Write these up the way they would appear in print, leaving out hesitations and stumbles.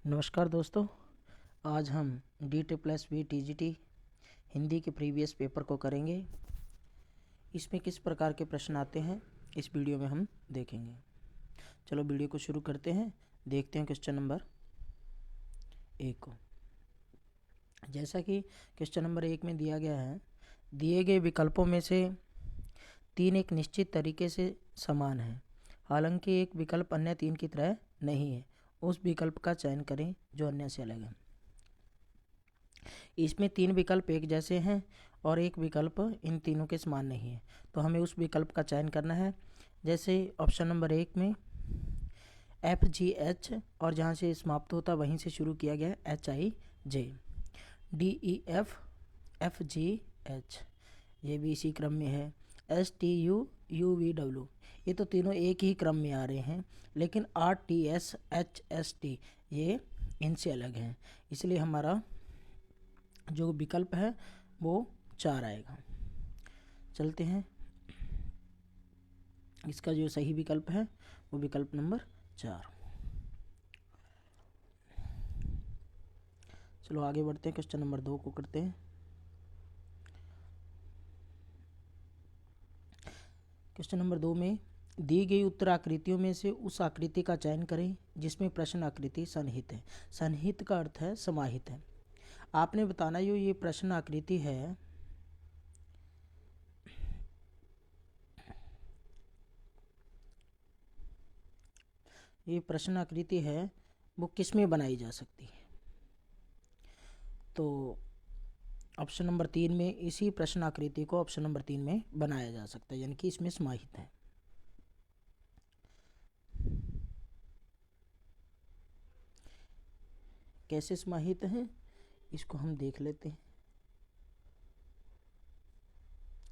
नमस्कार दोस्तों। आज हम DT+B TGT हिंदी के प्रीवियस पेपर को करेंगे। इसमें किस प्रकार के प्रश्न आते हैं इस वीडियो में हम देखेंगे। चलो वीडियो को शुरू करते हैं। देखते हैं क्वेश्चन नंबर 1 को। जैसा कि क्वेश्चन नंबर 1 में दिया गया है, दिए गए विकल्पों में से 3 एक निश्चित तरीके से समान है, हालांकि एक विकल्प अन्य 3 की तरह नहीं है। उस विकल्प का चयन करें जो अन्य से अलग है। इसमें 3 विकल्प एक जैसे हैं और एक विकल्प इन तीनों के समान नहीं है, तो हमें उस विकल्प का चयन करना है। जैसे ऑप्शन नंबर 1 में FGH और जहाँ से समाप्त होता वहीं से शुरू किया गया HIJ, DEF FGH, ये भी इसी क्रम में है। STU UVW, ये तो तीनों एक ही क्रम में आ रहे हैं, लेकिन RTS HST ये इनसे अलग हैं, इसलिए हमारा जो विकल्प है वो 4 आएगा। चलते हैं, इसका जो सही विकल्प है वो विकल्प नंबर 4। चलो आगे बढ़ते हैं, क्वेश्चन नंबर 2 को करते हैं। क्वेश्चन नंबर 2 में दी गई उत्तर आकृतियों में से उस आकृति का चयन करें जिसमें प्रश्न आकृति सन्निहित है। सन्निहित का अर्थ है समाहित है। आपने बताना ये प्रश्न आकृति है, ये प्रश्न आकृति है वो किस में बनाई जा सकती है। तो ऑप्शन नंबर 3 में इसी प्रश्न आकृति को ऑप्शन नंबर 3 में बनाया जा सकता है, यानी कि इसमें समाहित है। कैसे समाहित है इसको हम देख लेते हैं।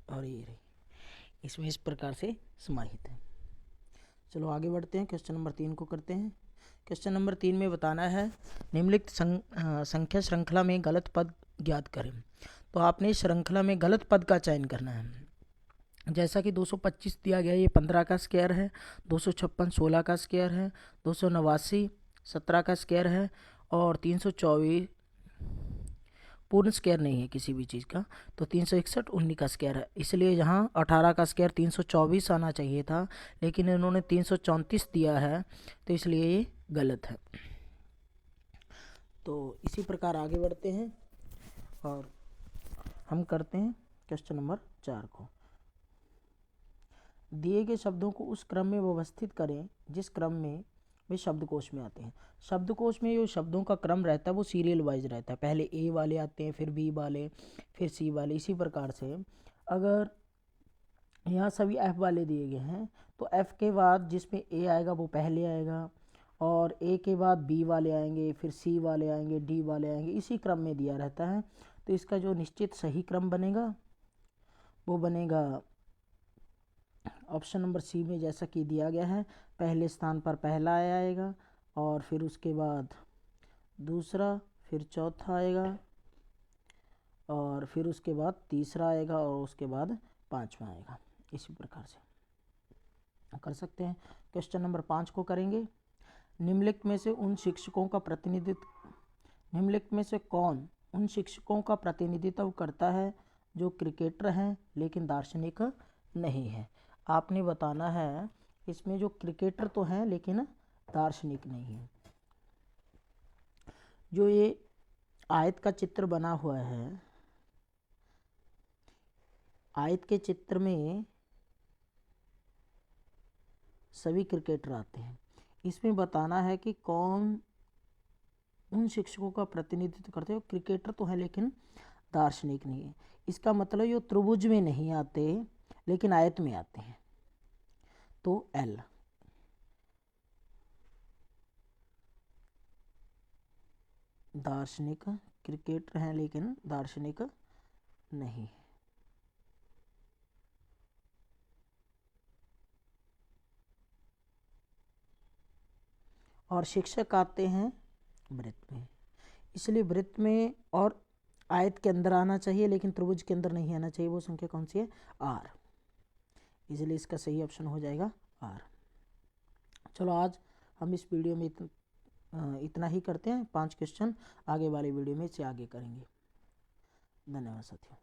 और ये रही, इसमें इस प्रकार से समाहित है। चलो आगे बढ़ते हैं, क्वेश्चन नंबर 3 को करते हैं। क्वेश्चन नंबर 3 में बताना है निम्नलिखित संख्या श्रृंखला में गलत पद ज्ञात करें। तो आपने श्रृंखला में गलत पद का चयन करना है। जैसा कि 225 दिया गया, ये 15 का स्क्वायर है, 256 16 का स्क्वायर है, 289 17 का स्क्वायर है, और 324 पूर्ण स्क्वायर नहीं है किसी भी चीज़ का, तो 361 19 का स्क्वायर है। इसलिए यहाँ 18 का स्क्वायर 324 आना चाहिए था, लेकिन इन्होंने 334 दिया है, तो इसलिए ये गलत है। तो इसी प्रकार आगे बढ़ते हैं और हम करते हैं क्वेश्चन नंबर 4 को। दिए गए शब्दों को उस क्रम में व्यवस्थित करें जिस क्रम में वे शब्दकोश में आते हैं। शब्दकोश में जो शब्दों का क्रम रहता है वो सीरियल वाइज रहता है, पहले ए वाले आते हैं, फिर बी वाले, फिर सी वाले। इसी प्रकार से अगर यहाँ सभी एफ वाले दिए गए हैं तो एफ के बाद जिसमें ए आएगा वो पहले आएगा, और ए के बाद बी वाले आएंगे, फिर सी वाले आएंगे, डी वाले आएंगे, इसी क्रम में दिया रहता है। तो इसका जो निश्चित सही क्रम बनेगा वो बनेगा ऑप्शन नंबर सी में, जैसा कि दिया गया है। पहले स्थान पर पहला आएगा, और फिर उसके बाद दूसरा, फिर चौथा आएगा, और फिर उसके बाद तीसरा आएगा, और उसके बाद पांचवा आएगा। इसी प्रकार से कर सकते हैं। क्वेश्चन नंबर 5 को करेंगे। निम्नलिखित में से उन शिक्षकों का प्रतिनिधित्व निम्नलिखित में से कौन उन शिक्षकों का प्रतिनिधित्व करता है जो क्रिकेटर हैं लेकिन दार्शनिक नहीं है। आपने बताना है इसमें जो क्रिकेटर तो हैं लेकिन दार्शनिक नहीं है। जो ये आयत का चित्र बना हुआ है, आयत के चित्र में सभी क्रिकेटर आते हैं। इसमें बताना है कि कौन उन शिक्षकों का प्रतिनिधित्व करते हैं, क्रिकेटर तो है लेकिन दार्शनिक नहीं है। इसका मतलब ये त्रिभुज में नहीं आते लेकिन आयत में आते हैं, तो एल। दार्शनिक क्रिकेटर हैं लेकिन दार्शनिक नहीं है। और शिक्षक आते हैं वृत्त में, इसलिए वृत्त में और आयत के अंदर आना चाहिए लेकिन त्रिभुज के अंदर नहीं आना चाहिए। वो संख्या कौन सी है? आर। इसलिए इसका सही ऑप्शन हो जाएगा आर। चलो आज हम इस वीडियो में इतना ही करते हैं, 5 क्वेश्चन आगे वाले वीडियो में इससे आगे करेंगे। धन्यवाद साथियों।